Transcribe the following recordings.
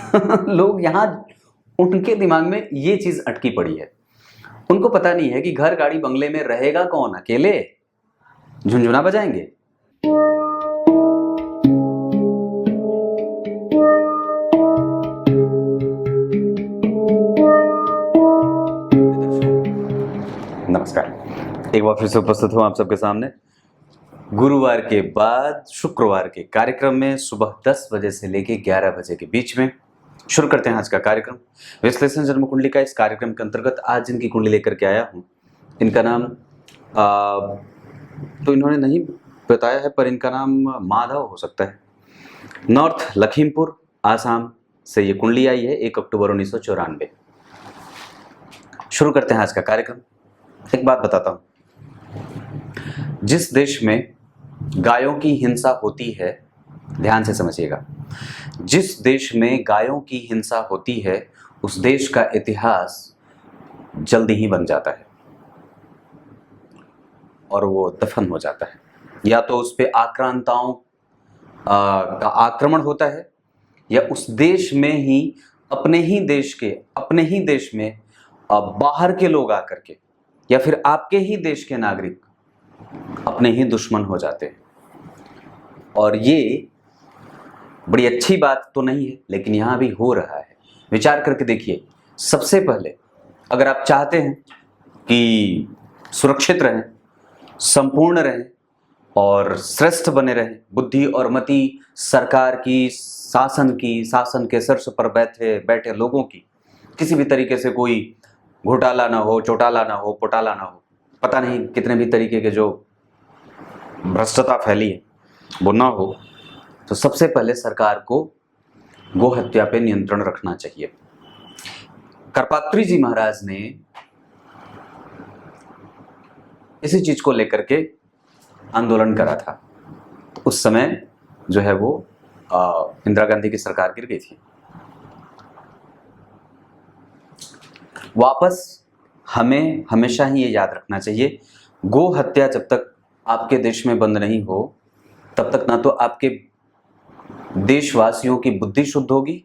लोग यहाँ, उनके दिमाग में ये चीज अटकी पड़ी है। उनको पता नहीं है कि घर गाड़ी बंगले में रहेगा कौन, अकेले झुनझुना बजाएंगे। नमस्कार, एक बार फिर से उपस्थित हूं आप सबके सामने गुरुवार के बाद शुक्रवार के कार्यक्रम में सुबह 10 बजे से लेकर 11 बजे के बीच में। शुरू करते हैं आज का कार्यक्रम विश्लेषण जन्म कुंडली का। इस कार्यक्रम के अंतर्गत आज जिनकी कुंडली लेकर के आया हूं, इनका नाम तो इन्होंने नहीं बताया है, पर इनका नाम माधव हो सकता है। नॉर्थ लखीमपुर आसाम से ये कुंडली आई है, 1 अक्टूबर 1994। शुरू करते हैं आज का कार्यक्रम। एक बात बताता हूं, जिस देश में गायों की हिंसा होती है, ध्यान से समझिएगा, जिस देश में गायों की हिंसा होती है उस देश का इतिहास जल्दी ही बन जाता है और वो दफन हो जाता है। या तो उस पे आक्रांताओं का आक्रमण होता है, या उस देश में ही अपने ही देश में बाहर के लोग आकर के, या फिर आपके ही देश के नागरिक अपने ही दुश्मन हो जाते हैं। और ये बड़ी अच्छी बात तो नहीं है, लेकिन यहां भी हो रहा है। विचार करके देखिए। सबसे पहले अगर आप चाहते हैं कि सुरक्षित रहें, संपूर्ण रहें और श्रेष्ठ बने रहें, बुद्धि और मति सरकार की, शासन के शीर्ष पर बैठे लोगों की किसी भी तरीके से कोई घोटाला ना हो, चौटाला ना हो, पोटाला ना हो, पता नहीं कितने भी तरीके के जो भ्रष्टता फैली है वो ना हो, तो सबसे पहले सरकार को गो हत्या पे नियंत्रण रखना चाहिए। करपात्री जी महाराज ने इसी चीज को लेकर के आंदोलन करा था। उस समय जो है वो इंदिरा गांधी की सरकार गिर गई थी। वापस हमें हमेशा ही ये याद रखना चाहिए, गो हत्या जब तक आपके देश में बंद नहीं हो तब तक ना तो आपके देशवासियों की बुद्धि शुद्ध होगी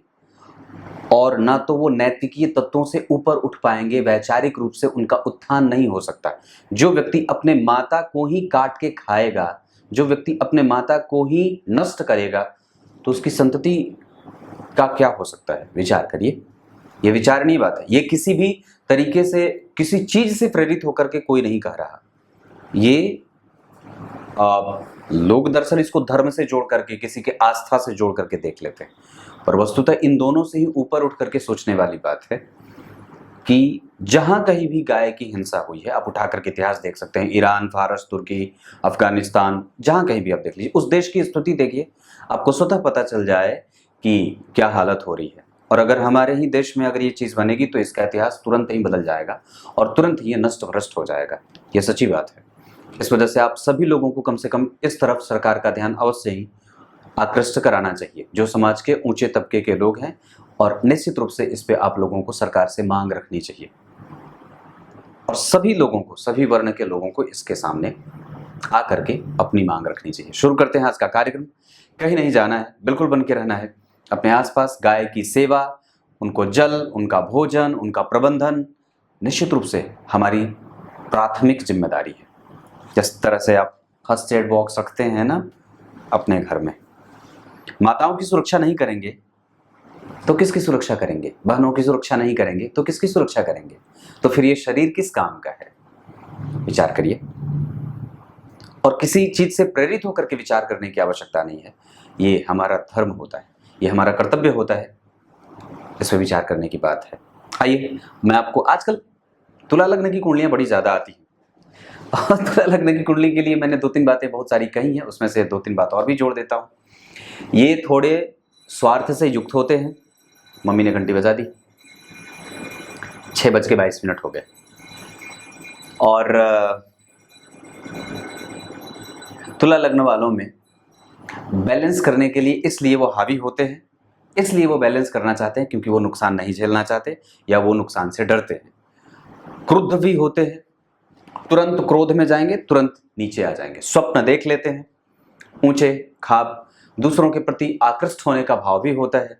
और ना तो वो नैतिकीय तत्वों से ऊपर उठ पाएंगे, वैचारिक रूप से उनका उत्थान नहीं हो सकता। जो व्यक्ति अपने माता को ही काट के खाएगा, जो व्यक्ति अपने माता को ही नष्ट करेगा, तो उसकी संतति का क्या हो सकता है? विचार करिए। ये विचारणीय बात है। ये किसी भी तरीके से किसी चीज से प्रेरित होकर के कोई नहीं कह रहा। ये लोग दरअसल इसको धर्म से जोड़ करके, किसी के आस्था से जोड़ करके देख लेते हैं, पर वस्तुतः इन दोनों से ही ऊपर उठ करके सोचने वाली बात है कि जहां कहीं भी गाय की हिंसा हुई है, आप उठा करके इतिहास देख सकते हैं, ईरान, फारस, तुर्की, अफगानिस्तान, जहां कहीं भी आप देख लीजिए, उस देश की स्थिति देखिए, आपको स्वतः पता चल जाए कि क्या हालत हो रही है। और अगर हमारे ही देश में अगर ये चीज बनेगी तो इसका इतिहास तुरंत ही बदल जाएगा और तुरंत ही ये नष्ट भ्रष्ट हो जाएगा। ये सच्ची बात है। इस वजह से आप सभी लोगों को कम से कम इस तरफ सरकार का ध्यान अवश्य ही आकृष्ट कराना चाहिए, जो समाज के ऊंचे तबके के लोग हैं, और निश्चित रूप से इस पे आप लोगों को सरकार से मांग रखनी चाहिए और सभी लोगों को, सभी वर्ण के लोगों को इसके सामने आकर के अपनी मांग रखनी चाहिए। शुरू करते हैं आज का कार्यक्रम। कहीं नहीं जाना है, बिल्कुल बन के रहना है। अपने आसपास गाय की सेवा, उनको जल, उनका भोजन, उनका प्रबंधन निश्चित रूप से हमारी प्राथमिक जिम्मेदारी है। जिस तरह से आप फर्स्ट एड बॉक्स रखते हैं ना अपने घर में, माताओं की सुरक्षा नहीं करेंगे तो किसकी सुरक्षा करेंगे? बहनों की सुरक्षा नहीं करेंगे तो किसकी सुरक्षा करेंगे? तो फिर ये शरीर किस काम का है? विचार करिए। और किसी चीज से प्रेरित होकर के विचार करने की आवश्यकता नहीं है। ये हमारा धर्म होता है, ये हमारा कर्तव्य होता है, इस पर विचार करने की बात है। आइए, मैं आपको, आजकल तुला लग्न की कुंडलियां बड़ी ज्यादा आती हैं और तुला लग्न की कुंडली के लिए मैंने 2-3 बातें बहुत सारी कही हैं, उसमें से 2-3 बात और भी जोड़ देता हूं। ये थोड़े स्वार्थ से युक्त होते हैं। मम्मी ने घंटी बजा दी, 6:22 हो गए, और तुला लग्न वालों में बैलेंस करने के लिए इसलिए वो हावी होते हैं, इसलिए वो बैलेंस करना चाहते हैं क्योंकि वो नुकसान नहीं झेलना चाहते या वो नुकसान से डरते हैं। क्रुद्ध भी होते हैं, तुरंत क्रोध में जाएंगे, तुरंत नीचे आ जाएंगे। स्वप्न देख लेते हैं, ऊंचे खाब, दूसरों के प्रति आकृष्ट होने का भाव भी होता है।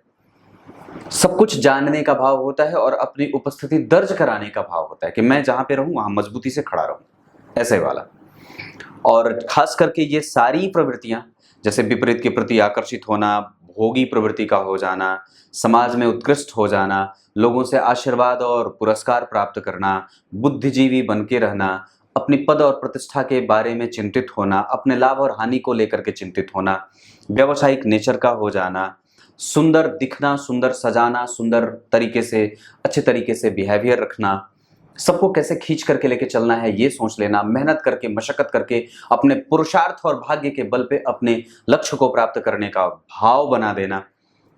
सब कुछ जानने का भाव होता है और अपनी उपस्थिति दर्ज कराने का भाव होता है कि मैं जहां पे रहूं वहां मजबूती से खड़ा रहूं, ऐसे वाला। और खास करके ये सारी प्रवृत्तियां, जैसे विपरीत के प्रति आकर्षित होना, भोगी प्रवृत्ति का हो जाना, समाज में उत्कृष्ट हो जाना, लोगों से आशीर्वाद और पुरस्कार प्राप्त करना, बुद्धिजीवी बन के रहना, अपनी पद और प्रतिष्ठा के बारे में चिंतित होना, अपने लाभ और हानि को लेकर के चिंतित होना, व्यावसायिक नेचर का हो जाना, सुंदर दिखना, सुंदर सजाना, सुंदर तरीके से, अच्छे तरीके से बिहेवियर रखना, सबको कैसे खींच करके लेके चलना है ये सोच लेना, मेहनत करके, मशक्कत करके, अपने पुरुषार्थ और भाग्य के बल पे अपने लक्ष्य को प्राप्त करने का भाव बना देना,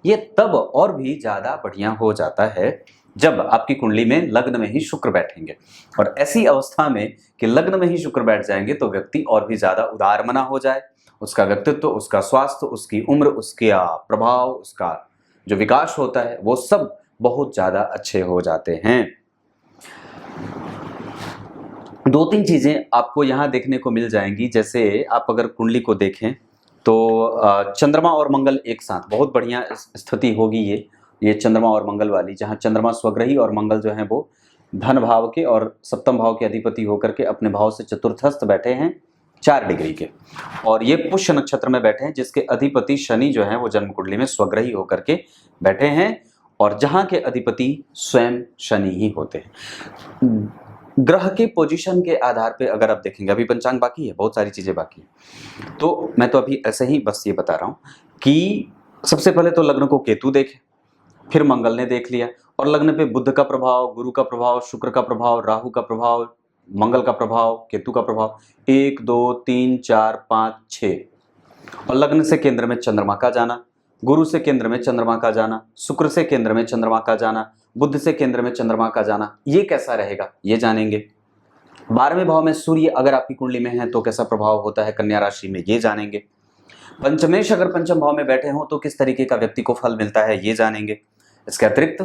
ये तब और भी ज्यादा बढ़िया हो जाता है जब आपकी कुंडली में लग्न में ही शुक्र बैठेंगे। और ऐसी अवस्था में कि लग्न में ही शुक्र बैठ जाएंगे तो व्यक्ति और भी ज्यादा उदारमना हो जाए, उसका व्यक्तित्व, उसका स्वास्थ्य, उसकी उम्र, उसका प्रभाव, उसका जो विकास होता है वो सब बहुत ज्यादा अच्छे हो जाते हैं। दो तीन चीजें आपको यहाँ देखने को मिल जाएंगी। जैसे आप अगर कुंडली को देखें तो चंद्रमा और मंगल एक साथ, बहुत बढ़िया स्थिति होगी ये चंद्रमा और मंगल वाली, जहाँ चंद्रमा स्वग्रही और मंगल जो है वो धन भाव के और सप्तम भाव के अधिपति होकर के अपने भाव से चतुर्थस्थ बैठे हैं 4 डिग्री के, और ये पुष्य नक्षत्र में बैठे हैं जिसके अधिपति शनि जो है वो जन्म कुंडली में स्वग्रही होकर के बैठे हैं, और जहाँ के अधिपति स्वयं शनि ही होते हैं। ग्रह के पोजीशन के आधार पे अगर आप देखेंगे, अभी पंचांग बाकी है, बहुत सारी चीजें बाकी है, तो मैं तो अभी ऐसे ही बस ये बता रहा हूँ कि सबसे पहले तो लग्न को केतु देखे, फिर मंगल ने देख लिया, और लग्न पे बुध का प्रभाव, गुरु का प्रभाव, शुक्र का प्रभाव, राहु का प्रभाव, मंगल का प्रभाव, केतु का प्रभाव, 1 2 3 4 5 6, और लग्न से केंद्र में चंद्रमा का जाना, गुरु से केंद्र में चंद्रमा का जाना, शुक्र से केंद्र में चंद्रमा का जाना, बुध से केंद्र में चंद्रमा का जाना, ये कैसा रहेगा ये जानेंगे। 12वें भाव में सूर्य अगर आपकी कुंडली में है तो कैसा प्रभाव होता है कन्या राशि में, ये जानेंगे। पंचमेश अगर पंचम भाव में बैठे हो तो किस तरीके का व्यक्ति को फल मिलता है ये जानेंगे। इसके अतिरिक्त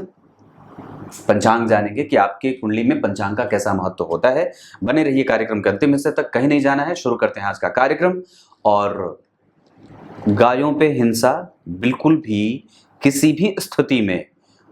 पंचांग जानेंगे कि आपके कुंडली में पंचांग का कैसा महत्व होता है। बने रहिए कार्यक्रम के अंतिम हिस्से तक, कहीं नहीं जाना है। शुरू करते हैं आज का कार्यक्रम। और गायों पे हिंसा बिल्कुल भी किसी भी स्थिति में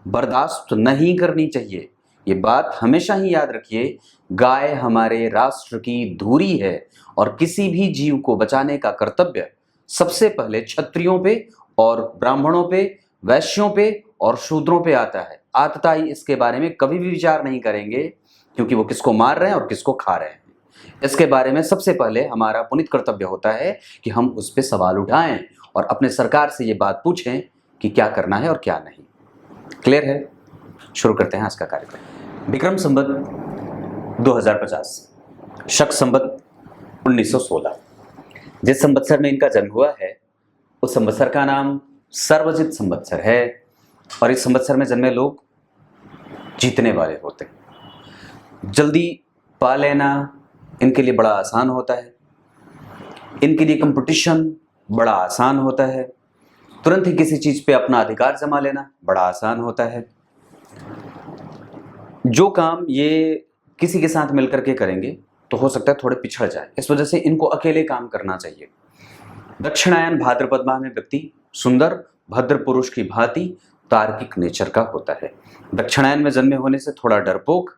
बर्दाश्त नहीं करनी चाहिए, ये बात हमेशा ही याद रखिए। गाय हमारे राष्ट्र की धुरी है और किसी भी जीव को बचाने का कर्तव्य सबसे पहले क्षत्रियों पे और ब्राह्मणों पे, वैश्यों पे और शूद्रों पे आता है। आतताई इसके बारे में कभी भी विचार नहीं करेंगे क्योंकि वो किसको मार रहे हैं और किसको खा रहे हैं। इसके बारे में सबसे पहले हमारा पुनीत कर्तव्य होता है कि हम उस पर सवाल उठाएं और अपने सरकार से ये बात पूछें कि क्या करना है और क्या नहीं। क्लियर है? शुरू करते हैं आज का कार्यक्रम। विक्रम संवत 2050, शक संवत 1916, जिस संवत्सर में इनका जन्म हुआ है उस संवत्सर का नाम सर्वजित संवत्सर है। और इस संवत्सर में जन्मे लोग जीतने वाले होते हैं। जल्दी पा लेना इनके लिए बड़ा आसान होता है, इनके लिए कंपटीशन बड़ा आसान होता है, तुरंत ही किसी चीज पे अपना अधिकार जमा लेना बड़ा आसान होता है। जो काम ये किसी के साथ मिलकर के करेंगे तो हो सकता है थोड़े पिछड़ जाए, इस वजह से इनको अकेले काम करना चाहिए। दक्षिणायन भाद्रपद माह में व्यक्ति सुंदर भद्र पुरुष की भांति तार्किक नेचर का होता है। दक्षिणायन में जन्मे होने से थोड़ा डरपोक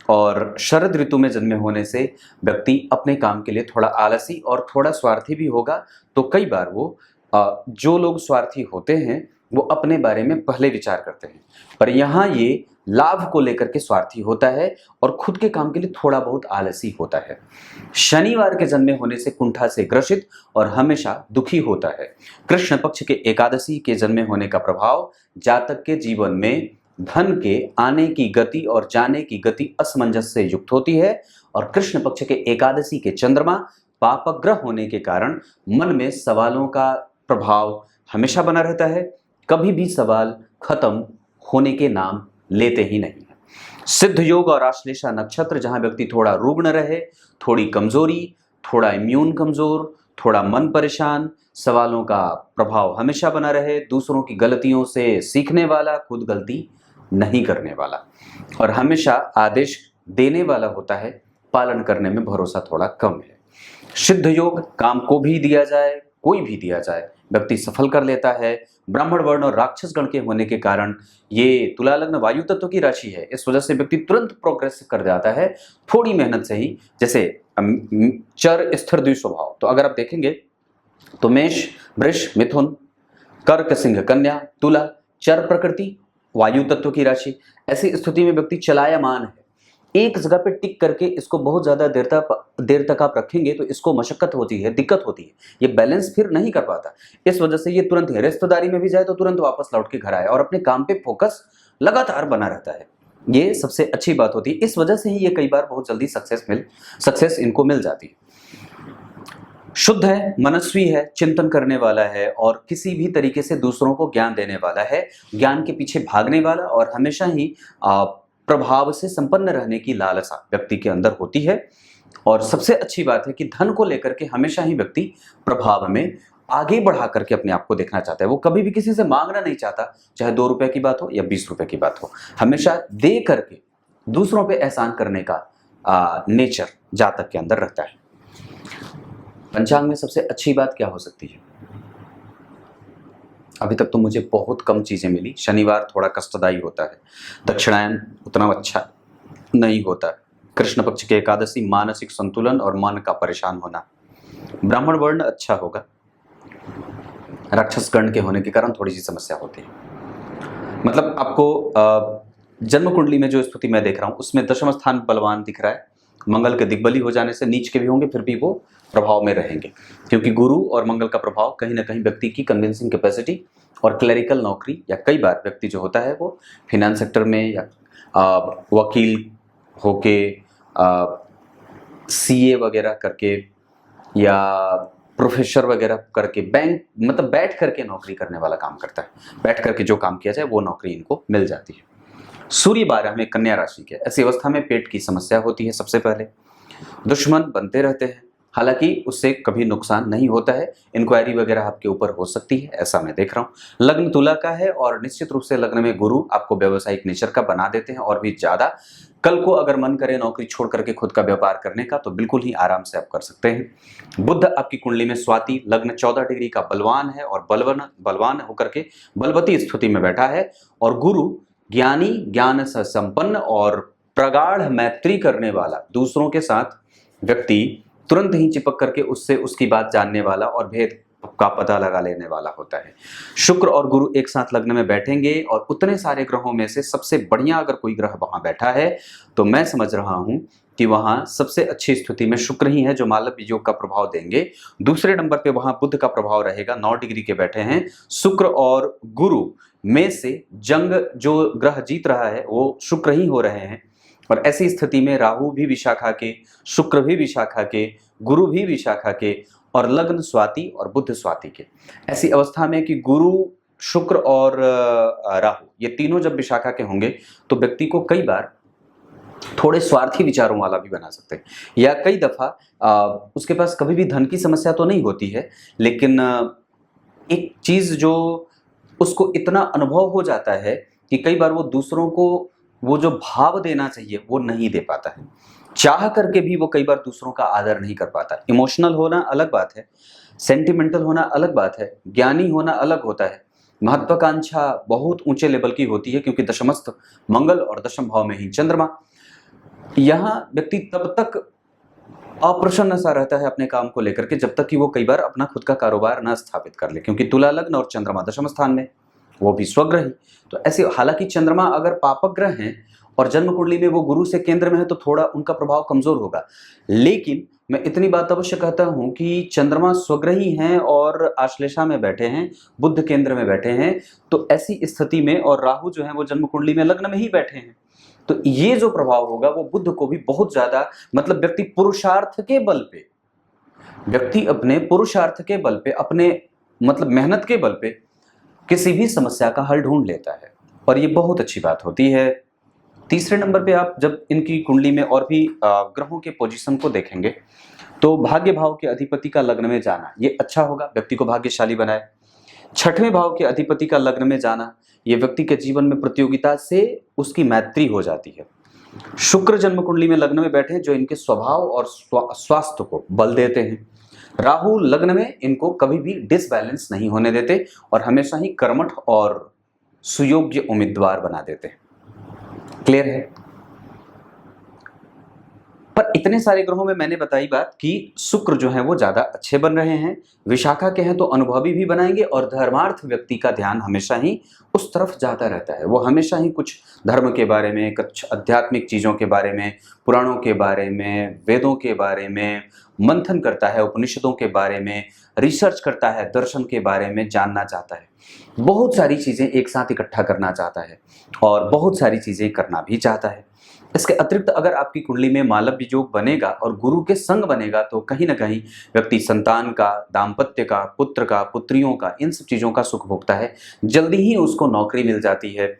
और शरद ऋतु में जन्मे होने से व्यक्ति अपने काम के लिए थोड़ा आलसी और थोड़ा स्वार्थी भी होगा। तो कई बार वो जो लोग स्वार्थी होते हैं वो अपने बारे में पहले विचार करते हैं, पर यहाँ ये लाभ को लेकर के स्वार्थी होता है और खुद के काम के लिए थोड़ा बहुत आलसी होता है। शनिवार के जन्मे होने से कुंठा से ग्रसित और हमेशा दुखी होता है। कृष्ण पक्ष के एकादशी के जन्मे होने का प्रभाव जातक के जीवन में धन के आने की गति और जाने की गति असमंजस से युक्त होती है। और कृष्ण पक्ष के एकादशी के चंद्रमा पापग्रह होने के कारण मन में सवालों का प्रभाव हमेशा बना रहता है, कभी भी सवाल खत्म होने के नाम लेते ही नहीं है। सिद्ध योग और आश्लेषा नक्षत्र, जहां व्यक्ति थोड़ा रुग्ण रहे, थोड़ी कमजोरी, थोड़ा इम्यून कमजोर, थोड़ा मन परेशान, सवालों का प्रभाव हमेशा बना रहे, दूसरों की गलतियों से सीखने वाला, खुद गलती नहीं करने वाला और हमेशा आदेश देने वाला होता है, पालन करने में भरोसा थोड़ा कम है। सिद्ध योग काम को भी दिया जाए, कोई भी दिया जाए, व्यक्ति सफल कर लेता है। ब्राह्मण वर्ण और राक्षस गण के होने के कारण ये तुला लग्न वायु तत्व की राशि है, इस वजह से व्यक्ति तुरंत प्रोग्रेस कर जाता है थोड़ी मेहनत से ही। जैसे चर स्थिर द्विस्वभाव, तो अगर आप देखेंगे तो मेष वृष मिथुन कर्क सिंह कन्या तुला चर प्रकृति वायु तत्व की राशि। ऐसी स्थिति में व्यक्ति चलायमान है, एक जगह पे टिक करके इसको बहुत ज्यादा देर तक आप रखेंगे तो इसको मशक्कत होती है, दिक्कत होती है, ये बैलेंस फिर नहीं कर पाता। इस वजह से ये तुरंत रिश्तेदारी में भी जाए तो तुरंत वापस लौट के घर आए और अपने काम पे फोकस लगातार बना रहता है। ये सबसे अच्छी बात होती है। इस वजह से ही ये कई बार बहुत जल्दी सक्सेस इनको मिल जाती है। शुद्ध है, मनस्वी है, चिंतन करने वाला है और किसी भी तरीके से दूसरों को ज्ञान देने वाला है, ज्ञान के पीछे भागने वाला और हमेशा ही प्रभाव से संपन्न रहने की लालसा व्यक्ति के अंदर होती है। और सबसे अच्छी बात है कि धन को लेकर के हमेशा ही व्यक्ति प्रभाव में आगे बढ़ा करके अपने आप को देखना चाहता है। वो कभी भी किसी से मांगना नहीं चाहता, चाहे 2 रुपए की बात हो या 20 रुपए की बात हो, हमेशा दे करके दूसरों पे एहसान करने का नेचर जातक के अंदर रहता है। पंचांग में सबसे अच्छी बात क्या हो सकती है? अभी तक तो मुझे बहुत कम चीजें मिली। शनिवार थोड़ा कष्टदायी होता है, दक्षिणायन उतना अच्छा नहीं होता, कृष्ण पक्ष के एकादशी मानसिक संतुलन और मन का परेशान होना, ब्राह्मण वर्ण अच्छा होगा, राक्षस गण के होने के कारण थोड़ी सी समस्या होती है। मतलब आपको जन्म कुंडली में जो स्थिति मैं देख रहा हूं उसमें दशम स्थान बलवान दिख रहा है, मंगल के दिग्बली हो जाने से नीच के भी होंगे फिर भी वो प्रभाव में रहेंगे, क्योंकि गुरु और मंगल का प्रभाव कहीं ना कहीं व्यक्ति की कन्विंसिंग कैपेसिटी और क्लरिकल नौकरी, या कई बार व्यक्ति जो होता है वो फिनेंस सेक्टर में या वकील होके सीए वगैरह करके या प्रोफेसर वगैरह करके बैंक मतलब बैठ करके नौकरी करने वाला काम करता है, बैठ करके जो काम किया जाए वो नौकरी इनको मिल जाती है। सूर्य 12 में कन्या राशि के, ऐसी अवस्था में पेट की समस्या होती है। सबसे पहले दुश्मन बनते रहते हैं, हालांकि उससे कभी नुकसान नहीं होता है, इंक्वायरी वगैरह आपके ऊपर हो सकती है, ऐसा मैं देख रहा हूँ। लग्न तुला का है और निश्चित रूप से लग्न में गुरु आपको व्यावसायिक नेचर का बना देते हैं और भी ज्यादा। कल को अगर मन करे नौकरी छोड़ करके खुद का व्यापार करने का तो बिल्कुल ही आराम से आप कर सकते हैं। बुध आपकी कुंडली में स्वाति लग्न 14 डिग्री का बलवान है और बलवान होकर के बलवती स्थिति में बैठा है, और गुरु ज्ञानी, ज्ञान से संपन्न और प्रगाढ़ मैत्री करने वाला, दूसरों के साथ व्यक्ति तुरंत ही चिपक करके उससे उसकी बात जानने वाला और भेद का पता लगा लेने वाला होता है। शुक्र और गुरु एक साथ लग्न में बैठेंगे और उतने सारे ग्रहों में से सबसे बढ़िया अगर कोई ग्रह वहां बैठा है तो मैं समझ रहा हूं कि वहां सबसे अच्छी स्थिति में शुक्र ही है जो मालव्य योग का प्रभाव देंगे। दूसरे नंबर पे वहां बुध का प्रभाव रहेगा, 9 डिग्री के बैठे हैं। शुक्र और गुरु में से जंग जो ग्रह जीत रहा है वो शुक्र ही हो रहे हैं, और ऐसी स्थिति में राहु भी विशाखा के, शुक्र भी विशाखा के, गुरु भी विशाखा के और लग्न स्वाति और बुध स्वाति के। ऐसी अवस्था में कि गुरु, शुक्र और राहु ये तीनों जब विशाखा के होंगे तो व्यक्ति को कई बार थोड़े स्वार्थी विचारों वाला भी बना सकते हैं, या कई दफा उसके पास कभी भी धन की समस्या तो नहीं होती है, लेकिन एक चीज जो उसको इतना अनुभव हो जाता है कि कई बार वो दूसरों को वो जो भाव देना चाहिए वो नहीं दे पाता है, चाह करके भी वो कई बार दूसरों का आदर नहीं कर पाता। इमोशनल होना अलग बात है, सेंटिमेंटल होना अलग बात है, ज्ञानी होना अलग होता है, महत्वाकांक्षा बहुत ऊंचे लेवल की होती है, क्योंकि दशमस्थ मंगल और दशम भाव में ही चंद्रमा। यहाँ व्यक्ति तब तक अप्रसन्न सा रहता है अपने काम को लेकर के जब तक कि वो कई बार अपना खुद का कारोबार न स्थापित कर ले, क्योंकि तुला लग्न और चंद्रमा दशम स्थान में, वो भी स्वग्रह ही। तो ऐसे हालांकि चंद्रमा अगर पापक ग्रह हैं और जन्म कुंडली में वो गुरु से केंद्र में है तो थोड़ा उनका प्रभाव कमजोर होगा, लेकिन मैं इतनी बात अवश्य कहता हूं कि चंद्रमा स्वग्रही हैं और आश्लेषा में बैठे हैं, बुध केंद्र में बैठे हैं, तो ऐसी स्थिति में और राहु जो है वो जन्म कुंडली में लग्न में ही बैठे हैं, तो ये जो प्रभाव होगा वो बुध को भी बहुत ज्यादा, मतलब व्यक्ति पुरुषार्थ के बल पे, व्यक्ति अपने पुरुषार्थ के बल पे, अपने मतलब मेहनत के बल पे किसी भी समस्या का हल ढूंढ लेता है, और ये बहुत अच्छी बात होती है। तीसरे नंबर पे आप जब इनकी कुंडली में और भी ग्रहों के पोजीशन को देखेंगे तो भाग्य भाव के अधिपति का लग्न में जाना ये अच्छा होगा, व्यक्ति को भाग्यशाली बनाए। 6वें भाव के अधिपति का लग्न में जाना ये व्यक्ति के जीवन में प्रतियोगिता से उसकी मैत्री हो जाती है। शुक्र जन्म कुंडली में लग्न में बैठे जो इनके स्वभाव और स्वास्थ्य को बल देते हैं। राहु लग्न में इनको कभी भी डिसबैलेंस नहीं होने देते और हमेशा ही कर्मठ और सुयोग्य उम्मीदवार बना देते हैं। क्लियर है? पर इतने सारे ग्रहों में मैंने बताई बात कि शुक्र जो है वो ज्यादा अच्छे बन रहे हैं। विशाखा के हैं तो अनुभवी भी बनाएंगे और धर्मार्थ व्यक्ति का ध्यान हमेशा ही उस तरफ जाता रहता है। वो हमेशा ही कुछ धर्म के बारे में, कुछ आध्यात्मिक चीजों के बारे में, पुराणों के बारे में, वेदों के बारे में मंथन करता है, उपनिषदों के बारे में रिसर्च करता है, दर्शन के बारे में जानना चाहता है, बहुत सारी चीजें एक साथ इकट्ठा करना चाहता है और बहुत सारी चीजें करना भी चाहता है। इसके अतिरिक्त अगर आपकी कुंडली में मालव्य योग बनेगा और गुरु के संग बनेगा तो कहीं ना कहीं व्यक्ति संतान का, दाम्पत्य का, पुत्र का, पुत्रियों का, इन सब चीजों का सुख भोगता है। जल्दी ही उसको नौकरी मिल जाती है,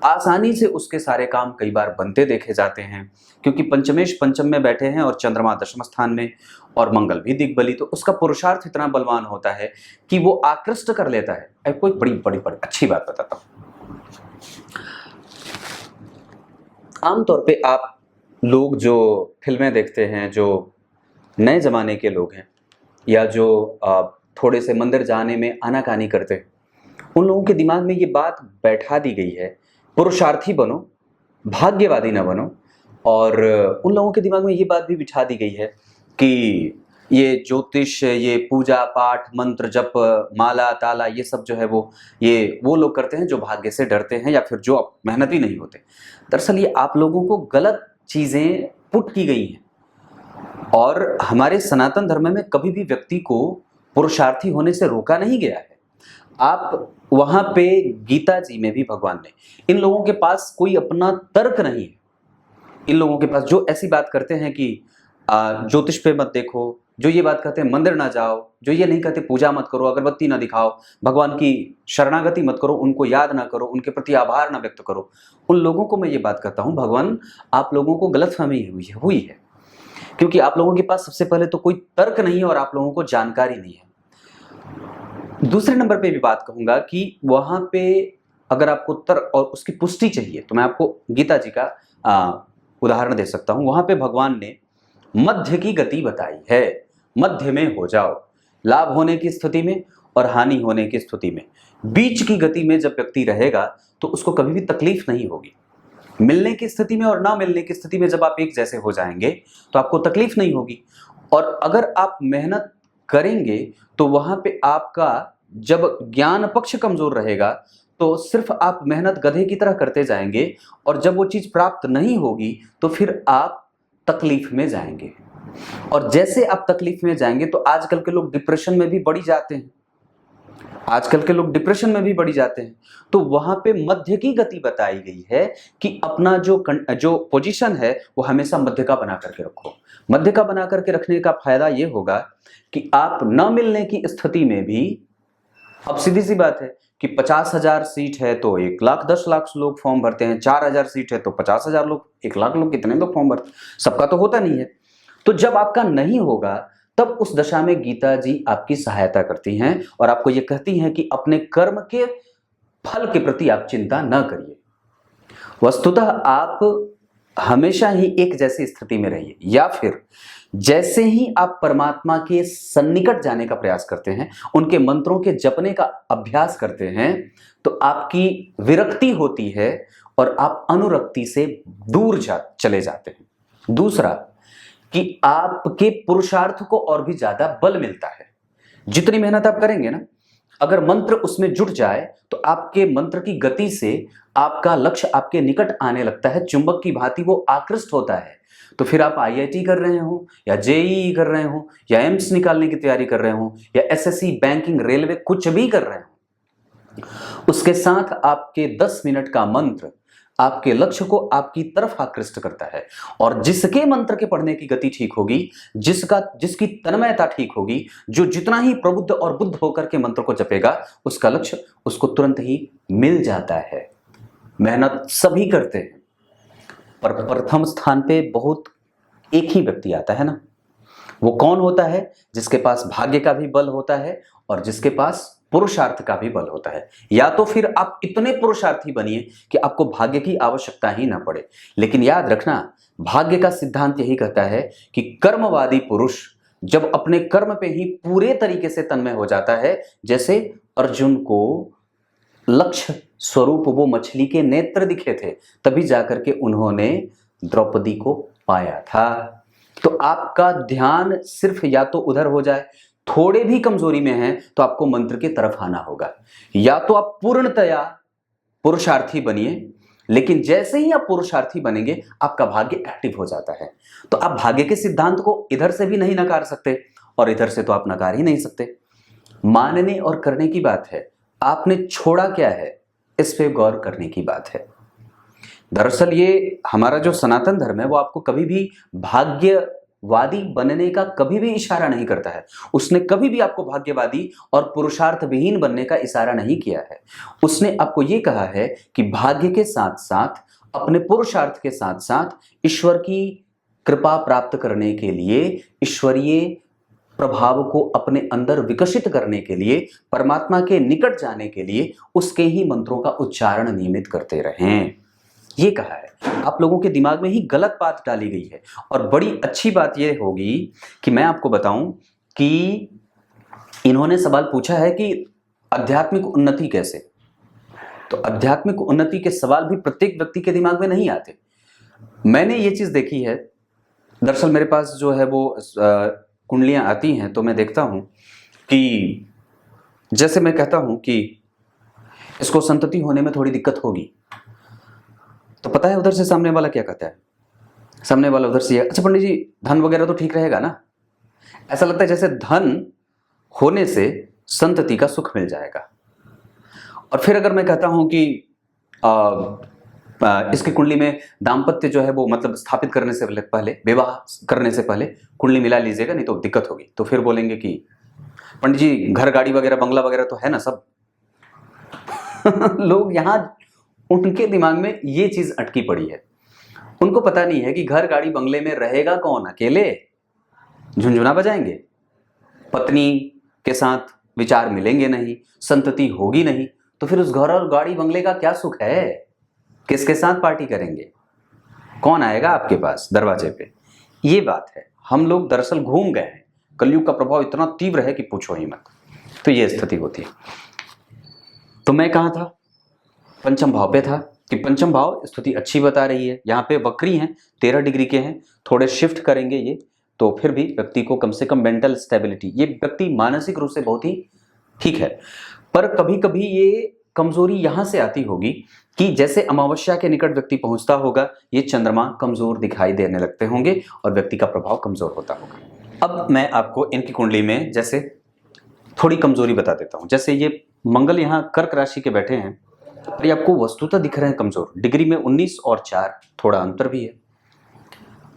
आसानी से उसके सारे काम कई बार बनते देखे जाते हैं, क्योंकि पंचमेश पंचम में बैठे हैं और चंद्रमा दशम स्थान में और मंगल भी दिग्बली, तो उसका पुरुषार्थ इतना बलवान होता है कि वो आकृष्ट कर लेता है। आपको एक बड़ी बड़ी बड़ी अच्छी बात बताता हूँ। आमतौर पे आप लोग जो फिल्में देखते हैं, जो नए जमाने के लोग हैं या जो थोड़े से मंदिर जाने में आनाकानी करते हैं, उन लोगों के दिमाग में ये बात बैठा दी गई है, पुरुषार्थी बनो, भाग्यवादी ना बनो। और उन लोगों के दिमाग में ये बात भी बिठा दी गई है कि ये ज्योतिष, ये पूजा पाठ, मंत्र जप, माला ताला, ये सब जो है वो लोग करते हैं जो भाग्य से डरते हैं या फिर जो मेहनती नहीं होते। दरअसल ये आप लोगों को गलत चीजें पुट की गई हैं और हमारे सनातन धर्म में कभी भी व्यक्ति को पुरुषार्थी होने से रोका नहीं गया है। आप वहां पे गीता जी में भी भगवान ने, इन लोगों के पास कोई अपना तर्क नहीं है। इन लोगों के पास जो ऐसी बात करते हैं कि ज्योतिष पे मत देखो, जो ये बात कहते हैं मंदिर ना जाओ, जो ये नहीं कहते पूजा मत करो, अगरबत्ती ना दिखाओ, भगवान की शरणागति मत करो, उनको याद ना करो, उनके प्रति आभार ना व्यक्त करो, उन लोगों को मैं ये बात कहता हूँ, भगवान आप लोगों को गलतफहमी हुई है क्योंकि आप लोगों के पास सबसे पहले तो कोई तर्क नहीं है और आप लोगों को जानकारी नहीं है। दूसरे नंबर पे भी बात कहूंगा कि वहां पे अगर आपको तर्क और उसकी पुष्टि चाहिए तो मैं आपको गीता जी का उदाहरण दे सकता हूं। वहां पे भगवान ने मध्य की गति बताई है, मध्य में हो जाओ, लाभ होने की स्थिति में और हानि होने की स्थिति में, बीच की गति में जब व्यक्ति रहेगा तो उसको कभी भी तकलीफ नहीं होगी। मिलने की स्थिति में और ना मिलने की स्थिति में जब आप एक जैसे हो जाएंगे तो आपको तकलीफ नहीं होगी। और अगर आप मेहनत करेंगे तो वहां पे आपका जब ज्ञान पक्ष कमजोर रहेगा तो सिर्फ आप मेहनत गधे की तरह करते जाएंगे और जब वो चीज प्राप्त नहीं होगी तो फिर आप तकलीफ में जाएंगे। और जैसे आप तकलीफ में जाएंगे तो आजकल के लोग डिप्रेशन में भी बढ़ी जाते हैं, आजकल के लोग डिप्रेशन में भी बढ़ी जाते हैं। तो वहां पे मध्य की गति बताई गई है कि अपना जो पोजीशन है वो हमेशा मध्य का बना करके रखो। मध्य का बना करके रखने का फायदा ये होगा कि आप न मिलने की स्थिति में भी, अब सीधी सी बात है कि 50,000 सीट है तो 1,10,00,000 लोग फॉर्म भरते हैं, 4,000 सीट है तो 50,000 लोग, 1,00,000 लोग, कितने लोग फॉर्म भरते हैं, सबका तो होता नहीं है। तो जब आपका नहीं होगा तब उस दशा में गीता जी आपकी सहायता करती हैं और आपको यह कहती हैं कि अपने कर्म के फल के प्रति आप चिंता न करिए। वस्तुतः आप हमेशा ही एक जैसी स्थिति में रहिए, या फिर जैसे ही आप परमात्मा के सन्निकट जाने का प्रयास करते हैं, उनके मंत्रों के जपने का अभ्यास करते हैं, तो आपकी विरक्ति होती है और आप अनुरक्ति से दूर चले जाते हैं। दूसरा कि आपके पुरुषार्थ को और भी ज्यादा बल मिलता है। जितनी मेहनत आप करेंगे ना, अगर मंत्र उसमें जुट जाए तो आपके मंत्र की गति से आपका लक्ष्य आपके निकट आने लगता है, चुंबक की भांति वो आकृष्ट होता है। तो फिर आप आईआईटी कर रहे हो या जेईई कर रहे हो या एम्स निकालने की तैयारी कर रहे हो या एसएससी, बैंकिंग, रेलवे, कुछ भी कर रहे हो, उसके साथ आपके 10 मिनट का मंत्र आपके लक्ष्य को आपकी तरफ आकृष्ट करता है। और जिसके मंत्र के पढ़ने की गति ठीक होगी, जिसकी तन्मयता ठीक होगी, जो जितना ही प्रबुद्ध और बुद्ध होकर के मंत्र को जपेगा, उसका लक्ष्य उसको तुरंत ही मिल जाता है। मेहनत सभी करते हैं पर प्रथम स्थान पे बहुत एक ही व्यक्ति आता है ना। वो कौन होता है? जिसके पास भाग्य का भी बल होता है और जिसके पास पुरुषार्थ का भी बल होता है। या तो फिर आप इतने पुरुषार्थी बनिए कि आपको भाग्य की आवश्यकता ही ना पड़े। लेकिन याद रखना, भाग्य का सिद्धांत यही कहता है कि कर्मवादी पुरुष जब अपने कर्म पे ही पूरे तरीके से तन्मय हो जाता है, जैसे अर्जुन को लक्ष्य स्वरूप वो मछली के नेत्र दिखे थे, तभी जाकर के उन्होंने द्रौपदी को पाया था। तो आपका ध्यान सिर्फ या तो उधर हो जाए, थोड़े भी कमजोरी में है तो आपको मंत्र की तरफ आना होगा, या तो आप पूर्णतया पुरुषार्थी बनिए, लेकिन जैसे ही आप पुरुषार्थी बनेंगे आपका भाग्य एक्टिव हो जाता है। तो आप भाग्य के सिद्धांत को इधर से भी नहीं नकार सकते और इधर से तो आप नकार ही नहीं सकते। मानने और करने की बात है, आपने छोड़ा क्या है इस पे गौर करने की बात है। दरअसल ये हमारा जो सनातन धर्म है वो आपको कभी भी भाग्यवादी बनने का कभी भी इशारा नहीं करता है। उसने कभी भी आपको भाग्यवादी और पुरुषार्थ विहीन बनने का इशारा नहीं किया है। उसने आपको ये कहा है कि भाग्य के साथ साथ, अपने पुरुषार्थ के साथ साथ ईश्वर की कृपा प्राप्त करने के लिए, ईश्वरीय प्रभाव को अपने अंदर विकसित करने के लिए, परमात्मा के निकट जाने के लिए उसके ही मंत्रों का उच्चारण नियमित करते रहें, ये कहा है। आप लोगों के दिमाग में ही गलत बात डाली गई है। और बड़ी अच्छी बात यह होगी कि मैं आपको बताऊं कि इन्होंने सवाल पूछा है कि आध्यात्मिक उन्नति कैसे। तो आध्यात्मिक उन्नति के सवाल भी प्रत्येक व्यक्ति के दिमाग में नहीं आते। मैंने ये चीज देखी है, दरअसल मेरे पास जो है वो कुंडलियां आती हैं तो मैं देखता हूं कि जैसे मैं कहता हूं कि इसको संतति होने में थोड़ी दिक्कत होगी, तो पता है उधर से सामने वाला क्या कहता है? सामने वाला उधर से, अच्छा पंडित जी धन वगैरह तो ठीक रहेगा ना। ऐसा लगता है जैसे धन होने से संतति का सुख मिल जाएगा। और फिर अगर मैं कहता हूं कि इसकी कुंडली में दाम्पत्य जो है वो मतलब स्थापित करने से पहले, विवाह करने से पहले कुंडली मिला लीजिएगा, नहीं तो दिक्कत होगी। तो फिर बोलेंगे कि पंडित जी घर गाड़ी वगैरह बंगला वगैरह तो है ना सब। लोग यहाँ, उनके दिमाग में ये चीज अटकी पड़ी है। उनको पता नहीं है कि घर गाड़ी बंगले में रहेगा कौन, अकेले झुनझुना बजाएंगे, पत्नी के साथ विचार मिलेंगे नहीं, संतति होगी नहीं, तो फिर उस घर और गाड़ी बंगले का क्या सुख है? किसके साथ पार्टी करेंगे? कौन आएगा आपके पास दरवाजे पे? ये बात है। हम लोग दरअसल घूम गए हैं, कलयुग का प्रभाव इतना तीव्र है कि पूछो ही मत। तो ये स्थिति होती है। तो मैं कहाँ था? पंचम भाव पे था कि पंचम भाव स्थिति अच्छी बता रही है। यहाँ पे वक्री हैं, 13 डिग्री के हैं, थोड़े शिफ्ट करेंगे ये, तो फिर भी व्यक्ति को कम से कम मेंटल स्टेबिलिटी, ये व्यक्ति मानसिक रूप से बहुत ही ठीक है। पर कभी कभी ये कमजोरी यहां से आती होगी कि जैसे अमावस्या के निकट व्यक्ति पहुंचता होगा, ये चंद्रमा कमजोर दिखाई देने लगते होंगे और व्यक्ति का प्रभाव कमजोर होता होगा। अब मैं आपको इनकी कुंडली में जैसे थोड़ी कमजोरी बता देता हूं। जैसे ये मंगल यहाँ कर्क राशि के बैठे हैं, पर ये आपको वस्तुतः दिख रहे हैं कमजोर। डिग्री में 19 और 4 थोड़ा अंतर भी है।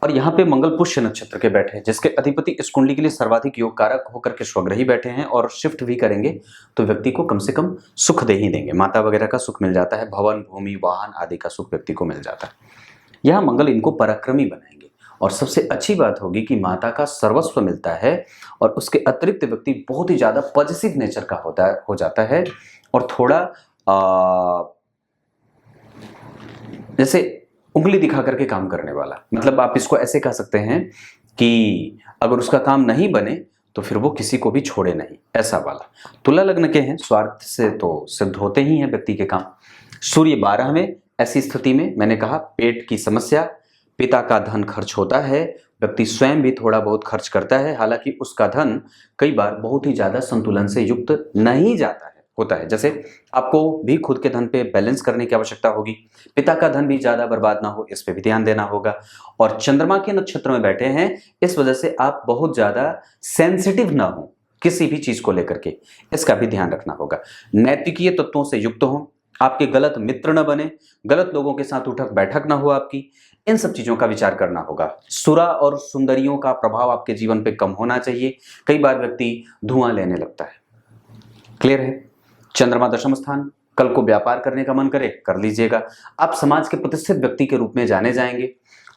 और यहाँ पे मंगल पुष्य नक्षत्र के बैठे हैं, जिसके अधिपति इस कुंडली के लिए सर्वाधिक योग कारक होकर के स्वग्रही बैठे हैं और शिफ्ट भी करेंगे तो व्यक्ति को कम से कम सुख दे ही देंगे। माता वगैरह का सुख मिल जाता है, भवन भूमि वाहन आदि का सुख व्यक्ति को मिल जाता है। यहाँ मंगल इनको पराक्रमी बनाएंगे और सबसे अच्छी बात होगी कि माता का सर्वस्व मिलता है और उसके अतिरिक्त व्यक्ति बहुत ही ज्यादा पॉजिटिव नेचर का हो जाता है और थोड़ा जैसे उंगली दिखा करके काम करने वाला। मतलब आप इसको ऐसे कह सकते हैं कि अगर उसका काम नहीं बने तो फिर वो किसी को भी छोड़े नहीं, ऐसा वाला। तुला लग्न के हैं, स्वार्थ से तो सिद्ध होते ही हैं व्यक्ति के काम। सूर्य 12 में, ऐसी स्थिति में मैंने कहा पेट की समस्या, पिता का धन खर्च होता है, व्यक्ति स्वयं भी थोड़ा बहुत खर्च करता है, हालांकि उसका धन कई बार बहुत ही ज्यादा संतुलन से युक्त नहीं जाता है होता है। जैसे आपको भी खुद के धन पे बैलेंस करने की आवश्यकता होगी, पिता का धन भी ज्यादा बर्बाद ना हो, इस पे भी ध्यान देना होगा। और चंद्रमा के नक्षत्र में बैठे हैं, इस वजह से आप बहुत ज्यादा सेंसिटिव ना हो किसी भी चीज को लेकर के, इसका भी ध्यान रखना होगा। नैतिकीय तत्वों से युक्त हो, आपके गलत मित्र न बने, गलत लोगों के साथ उठक बैठक ना हो आपकी, इन सब चीजों का विचार करना होगा। सुरा और सुंदरियों का प्रभाव आपके जीवन पे कम होना चाहिए। कई बार व्यक्ति धुआं लेने लगता है। क्लियर है? चंद्रमा दशम स्थान, कल को व्यापार करने का मन करे कर लीजिएगा। आप समाज के प्रतिष्ठित व्यक्ति के रूप में जाने जाएंगे,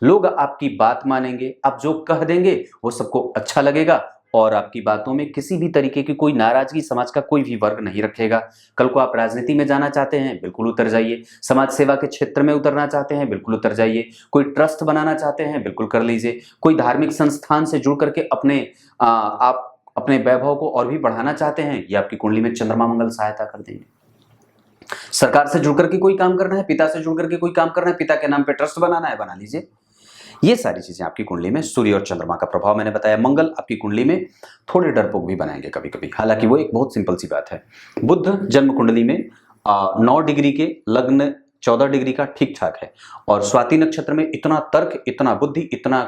लोग आपकी बात मानेंगे, आप जो कह देंगे वो सबको अच्छा लगेगा और आपकी बातों में किसी भी तरीके की कोई नाराजगी समाज का कोई भी वर्ग नहीं रखेगा। कल को आप राजनीति में जाना चाहते हैं, बिल्कुल उतर जाइए। समाज सेवा के क्षेत्र में उतरना चाहते हैं, बिल्कुल उतर जाइए। कोई ट्रस्ट बनाना चाहते हैं, बिल्कुल कर लीजिए। कोई धार्मिक संस्थान से जुड़ करके आप अपने वैभव को और भी बढ़ाना चाहते हैं, ये आपकी कुंडली में चंद्रमा मंगल सहायता कर देंगे। सरकार से जुड़ करके कोई काम करना है, पिता से जुड़ करके कोई काम करना है, पिता के नाम पे ट्रस्ट बनाना है, बना लीजिए। ये सारी चीजें आपकी कुंडली में सूर्य और चंद्रमा का प्रभाव मैंने बताया। मंगल आपकी कुंडली में थोड़े डरपोक भी बनाएंगे कभी कभी, हालांकि वो एक बहुत सिंपल सी बात है। बुध जन्म कुंडली में 9 डिग्री के, लग्न 14 डिग्री का, ठीक ठाक है। और स्वाति नक्षत्र में इतना तर्क, इतना बुद्धि, इतना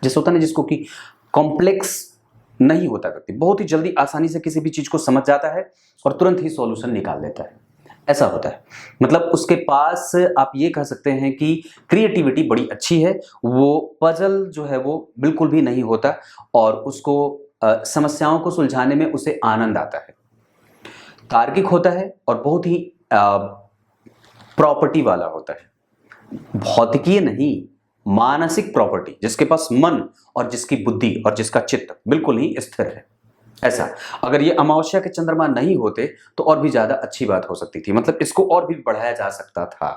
जैसे होता है ना जिसको कि कॉम्प्लेक्स नहीं होता व्यक्ति, बहुत ही जल्दी आसानी से किसी भी चीज को समझ जाता है और तुरंत ही सॉल्यूशन निकाल लेता है, ऐसा होता है। मतलब उसके पास आप ये कह सकते हैं कि क्रिएटिविटी बड़ी अच्छी है, वो पजल जो है वो बिल्कुल भी नहीं होता और उसको समस्याओं को सुलझाने में उसे आनंद आता है। तार्किक होता है और बहुत ही प्रॉपर्टी वाला होता है, भौतिकीय नहीं, मानसिक प्रॉपर्टी, जिसके पास मन और जिसकी बुद्धि और जिसका चित्त बिल्कुल ही स्थिर है। ऐसा अगर ये अमावस्या के चंद्रमा नहीं होते तो और भी ज्यादा अच्छी बात हो सकती थी, मतलब इसको और भी बढ़ाया जा सकता था।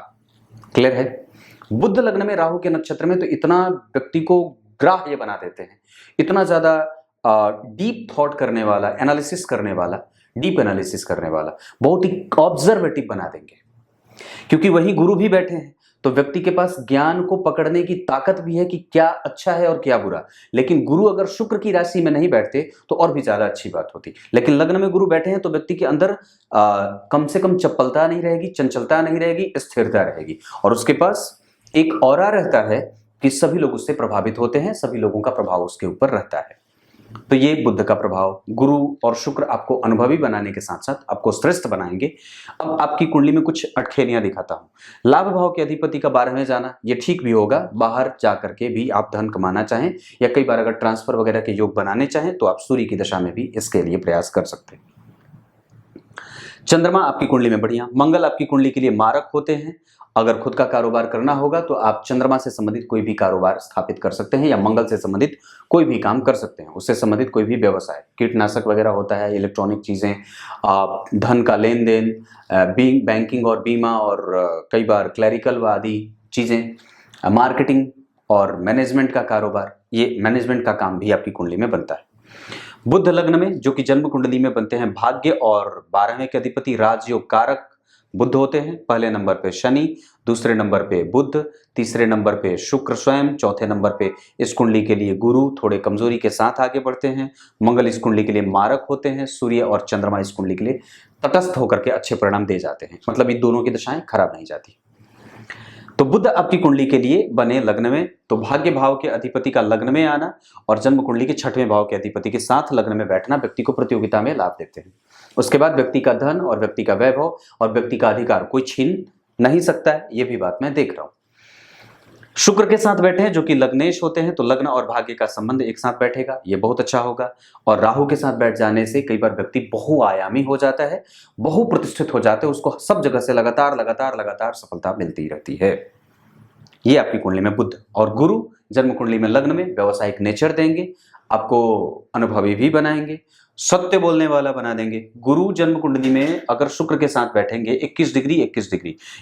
क्लियर है? बुध लग्न में राहु के नक्षत्र में तो इतना व्यक्ति को ग्राह्य बना देते हैं, इतना ज्यादा डीप थॉट करने वाला, एनालिसिस करने वाला, डीप एनालिसिस करने वाला, बहुत ही ऑब्जर्वेटिव बना देंगे। क्योंकि वही गुरु भी बैठे हैं तो व्यक्ति के पास ज्ञान को पकड़ने की ताकत भी है कि क्या अच्छा है और क्या बुरा। लेकिन गुरु अगर शुक्र की राशि में नहीं बैठते तो और भी ज्यादा अच्छी बात होती। लेकिन लग्न में गुरु बैठे हैं तो व्यक्ति के अंदर कम से कम चपलता नहीं रहेगी, चंचलता नहीं रहेगी, स्थिरता रहेगी। और उसके पास एक ऑरा रहता है कि सभी लोग उससे प्रभावित होते हैं, सभी लोगों का प्रभाव उसके ऊपर रहता है। तो ये बुध का प्रभाव, गुरु और शुक्र आपको अनुभवी बनाने के साथ साथ आपको श्रेष्ठ बनाएंगे। अब आपकी कुंडली में कुछ अटखेलियां दिखाता हूं। लाभ भाव के अधिपति का 12वें जाना, ये ठीक भी होगा। बाहर जाकर के भी आप धन कमाना चाहें या कई बार अगर ट्रांसफर वगैरह के योग बनाने चाहें तो आप सूर्य की दशा में भी इसके लिए प्रयास कर सकते हैं। चंद्रमा आपकी कुंडली में बढ़िया। मंगल आपकी कुंडली के लिए मारक होते हैं। अगर खुद का कारोबार करना होगा तो आप चंद्रमा से संबंधित कोई भी कारोबार स्थापित कर सकते हैं या मंगल से संबंधित कोई भी काम कर सकते हैं। उससे संबंधित कोई भी व्यवसाय, कीटनाशक वगैरह होता है, इलेक्ट्रॉनिक चीजें, धन का लेन देन, बैंकिंग और बीमा और कई बार क्लरिकल आदि चीजें, मार्केटिंग और मैनेजमेंट का कारोबार, ये मैनेजमेंट का काम भी आपकी कुंडली में बनता है। बुध लग्न में जो कि जन्म कुंडली में बनते हैं, भाग्य और 12वें के अधिपति राजयोग कारक बुध होते हैं। पहले नंबर पे शनि, दूसरे नंबर पे बुध, तीसरे नंबर पे शुक्र स्वयं, चौथे नंबर पे इस कुंडली के लिए गुरु थोड़े कमजोरी के साथ आगे बढ़ते हैं। मंगल इस कुंडली के लिए मारक होते हैं। सूर्य और चंद्रमा इस कुंडली के लिए तटस्थ होकर के अच्छे परिणाम दे जाते हैं, मतलब इन दोनों की दशाएं खराब नहीं जाती। तो बुध आपकी कुंडली के लिए बने लग्न में, तो भाग्य भाव के अधिपति का लग्न में आना और जन्म कुंडली के 6वें भाव के अधिपति के साथ लग्न में बैठना व्यक्ति को प्रतियोगिता में लाभ देते हैं। उसके बाद व्यक्ति का धन और व्यक्ति का वैभव और व्यक्ति का अधिकार कोई छीन नहीं सकता है, ये भी बात मैं देख रहा हूं। शुक्र के साथ बैठे हैं जो कि लग्नेश होते हैं, तो लग्न और भाग्य का संबंध एक साथ बैठेगा, ये बहुत अच्छा होगा। और राहु के साथ बैठ जाने से कई बार व्यक्ति बहुआयामी हो जाता है, बहुप्रतिष्ठित हो जाता है, उसको सब जगह से लगातार सफलता मिलती रहती है। ये आपकी कुंडली में बुध और गुरु जन्म कुंडली में लग्न में व्यावसायिक नेचर देंगे, आपको अनुभवी भी बनाएंगे, सत्य बोलने वाला बना देंगे। गुरु जन्म कुंडली में अगर शुक्र के साथ बैठेंगे 21 डिग्री,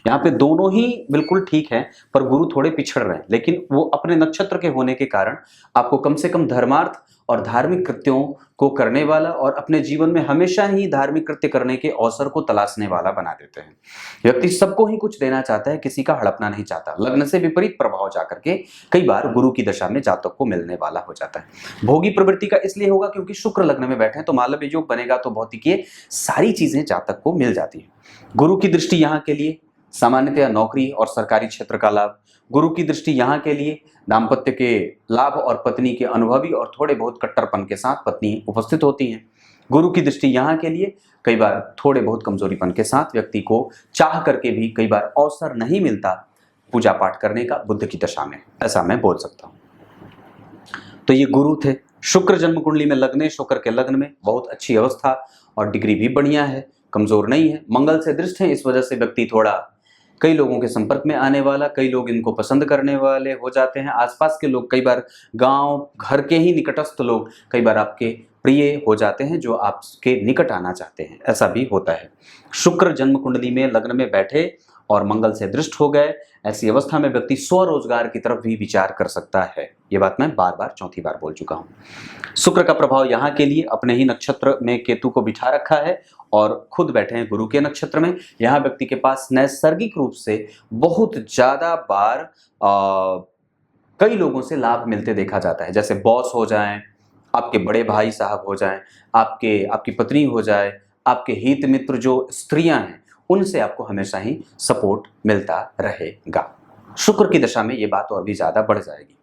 यहाँ पे दोनों ही बिल्कुल ठीक है, पर गुरु थोड़े पिछड़ रहे हैं, लेकिन वो अपने नक्षत्र के होने के कारण आपको कम से कम धर्मार्थ और धार्मिक कृत्यों को करने वाला और अपने जीवन में हमेशा ही धार्मिक कृत्य करने के अवसर को तलाशने वाला बना देते हैं। व्यक्ति सबको ही कुछ देना चाहता है, किसी का हड़पना नहीं चाहता। लग्न से विपरीत प्रभाव जाकर के कई बार गुरु की दशा में जातक को मिलने वाला हो जाता है। भोगी प्रवृत्ति का इसलिए होगा क्योंकि शुक्र लग्न में बैठे हैं, तो मालव्य योग बनेगा तो भौतिकीय सारी चीजें जातक को मिल जाती है। गुरु की दृष्टि यहाँ के लिए सामान्यतया नौकरी और सरकारी क्षेत्र का लाभ, गुरु की दृष्टि यहाँ के लिए दाम्पत्य के लाभ और पत्नी के अनुभवी और थोड़े बहुत कट्टरपन के साथ पत्नी उपस्थित होती हैं। गुरु की दृष्टि यहाँ के लिए कई बार थोड़े बहुत कमजोरीपन के साथ व्यक्ति को चाह करके भी कई बार अवसर नहीं मिलता पूजा पाठ करने का बुध की दशा में, ऐसा मैं बोल सकता हूँ। तो ये गुरु थे। शुक्र जन्म कुंडली में लग्नेश होकर के लग्न में बहुत अच्छी अवस्था और डिग्री भी बढ़िया है, कमजोर नहीं है। मंगल से दृष्ट है, इस वजह से व्यक्ति थोड़ा कई लोगों के संपर्क में आने वाला, कई लोग इनको पसंद करने वाले हो जाते हैं। आसपास के लोग, कई बार गांव घर के ही निकटस्थ लोग कई बार आपके प्रिय हो जाते हैं, जो आपके निकट आना चाहते हैं, ऐसा भी होता है। शुक्र जन्म कुंडली में लग्न में बैठे और मंगल से दृष्ट हो गए, ऐसी अवस्था में व्यक्ति स्वरोजगार की तरफ भी विचार कर सकता है। ये बात मैं बार बार, चौथी बार बोल चुका हूं। शुक्र का प्रभाव यहाँ के लिए अपने ही नक्षत्र में केतु को बिठा रखा है और खुद बैठे हैं गुरु के नक्षत्र में। यहाँ व्यक्ति के पास नैसर्गिक रूप से बहुत ज्यादा बार कई लोगों से लाभ मिलते देखा जाता है, जैसे बॉस हो जाएं, आपके बड़े भाई साहब हो जाएं, आपकी पत्नी हो जाए, आपके हित मित्र जो स्त्रियां हैं, उनसे आपको हमेशा ही सपोर्ट मिलता रहेगा। शुक्र की दशा में ये बात और भी ज्यादा बढ़ जाएगी।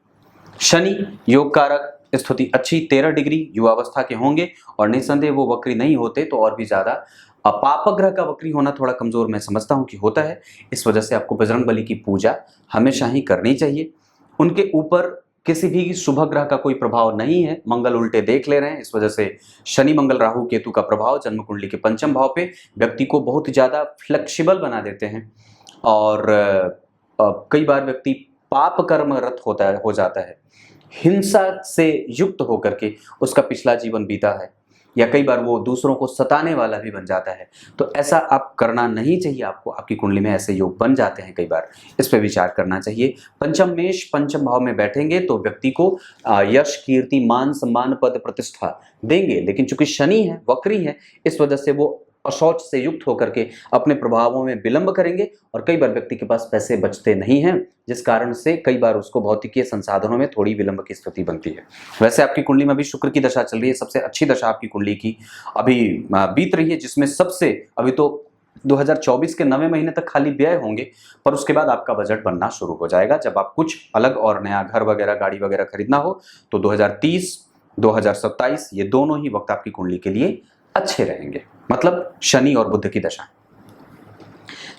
शनि योग कारक, स्थिति अच्छी 13 डिग्री युवावस्था के होंगे और निसंदेह वो वक्री नहीं होते तो और भी ज्यादा। पापग्रह का वक्री होना थोड़ा कमजोर मैं समझता हूं कि होता है, इस वजह से आपको बजरंगबली की पूजा हमेशा ही करनी चाहिए। उनके ऊपर किसी भी शुभ ग्रह का कोई प्रभाव नहीं है, मंगल उल्टे देख ले रहे हैं, इस वजह से शनि मंगल राहु केतु का प्रभाव जन्म कुंडली के पंचम भाव पे व्यक्ति को बहुत ज्यादा फ्लेक्सिबल बना देते हैं और कई बार व्यक्ति पाप कर्मरत हो जाता है, हिंसा से युक्त होकर के उसका पिछला जीवन बीता है, या कई बार वो दूसरों को सताने वाला भी बन जाता है। तो ऐसा आप करना नहीं चाहिए आपको। आपकी कुंडली में ऐसे योग बन जाते हैं कई बार, इस पर विचार करना चाहिए। पंचम मेष पंचम भाव में बैठेंगे तो व्यक्ति को यश कीर्ति मान सम्मान पद प्रतिष्ठा देंगे, लेकिन चूंकि शनि है, वक्री है, इस वजह से वो अशौच से युक्त होकर के अपने प्रभावों में विलंब करेंगे और कई बार व्यक्ति के पास पैसे बचते नहीं हैं, जिस कारण से कई बार उसको भौतिकीय संसाधनों में थोड़ी विलंब की स्थिति बनती है। वैसे आपकी कुंडली में भी शुक्र की दशा चल रही है, सबसे अच्छी दशा आपकी कुंडली की अभी बीत रही है, जिसमें सबसे अभी तो 2024 के 9वें महीने तक खाली व्यय होंगे, पर उसके बाद आपका बजट बनना शुरू हो जाएगा। जब आप कुछ अलग और नया घर वगैरह गाड़ी वगैरह खरीदना हो तो 2030 2027 ये दोनों ही वक्त आपकी कुंडली के लिए अच्छे रहेंगे, मतलब शनि और बुध की दशा।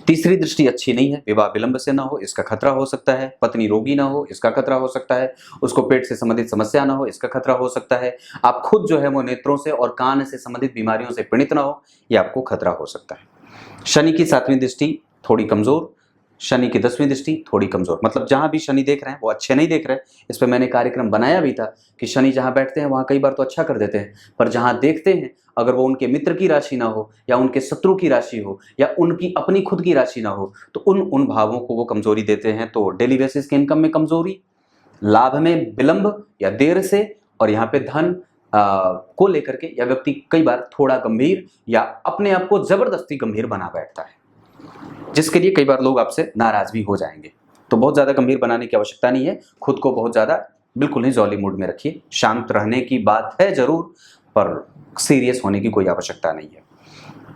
तीसरी दृष्टि अच्छी नहीं है, विवाह विलंब से ना हो इसका खतरा हो सकता है, पत्नी रोगी ना हो इसका खतरा हो सकता है, उसको पेट से संबंधित समस्या ना हो इसका खतरा हो सकता है, आप खुद जो है वो नेत्रों से और कान से संबंधित बीमारियों से पीड़ित ना हो, यह आपको खतरा हो सकता है। शनि की 7वीं दृष्टि थोड़ी कमजोर, शनि की 10वीं दृष्टि थोड़ी कमजोर, मतलब जहां भी शनि देख रहे हैं वो अच्छे नहीं देख रहे हैं। इस पर मैंने कार्यक्रम बनाया भी था कि शनि जहां बैठते हैं वहां कई बार तो अच्छा कर देते हैं, पर जहां देखते हैं अगर वो उनके मित्र की राशि ना हो या उनके शत्रु की राशि हो या उनकी अपनी खुद की राशि ना हो तो उन भावों को वो कमजोरी देते हैं। तो डेली बेसिस के इनकम में कमजोरी, लाभ में विलंब या देर से, और यहाँ पे धन को लेकर के या व्यक्ति कई बार थोड़ा गंभीर या अपने आप को जबरदस्ती गंभीर बना बैठता है, जिसके लिए कई बार लोग आपसे नाराज भी हो जाएंगे। तो बहुत ज्यादा गंभीर बनाने की आवश्यकता नहीं है, खुद को बहुत ज्यादा बिल्कुल ही जॉली मूड में रखिए। शांत रहने की बात है जरूर, पर सीरियस होने की कोई आवश्यकता नहीं है।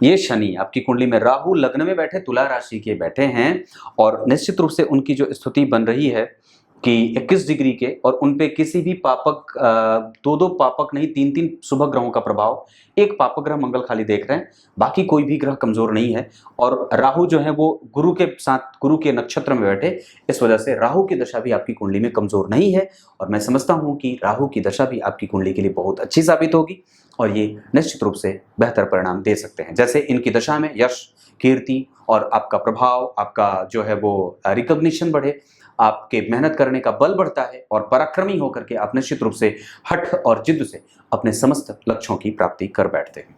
ये शनि आपकी कुंडली में राहु लग्न में बैठे तुला राशि के बैठे हैं और निश्चित रूप से उनकी जो स्थिति बन रही है कि 21 डिग्री के, और उनपे किसी भी पापक दो पापक नहीं 3 शुभ ग्रहों का प्रभाव, एक पापक ग्रह मंगल खाली देख रहे हैं, बाकी कोई भी ग्रह कमजोर नहीं है। और राहु जो है वो गुरु के साथ गुरु के नक्षत्र में बैठे, इस वजह से राहु की दशा भी आपकी कुंडली में कमजोर नहीं है और मैं समझता हूं कि राहु की दशा भी आपकी कुंडली के लिए बहुत अच्छी साबित होगी और ये निश्चित रूप से बेहतर परिणाम दे सकते हैं। जैसे इनकी दशा में यश कीर्ति और आपका प्रभाव, आपका जो है वो रिकॉग्निशन बढ़े, आपके मेहनत करने का बल बढ़ता है और पराक्रमी होकर के आप निश्चित रूप से हठ और जिद्द से अपने समस्त लक्ष्यों की प्राप्ति कर बैठते हैं।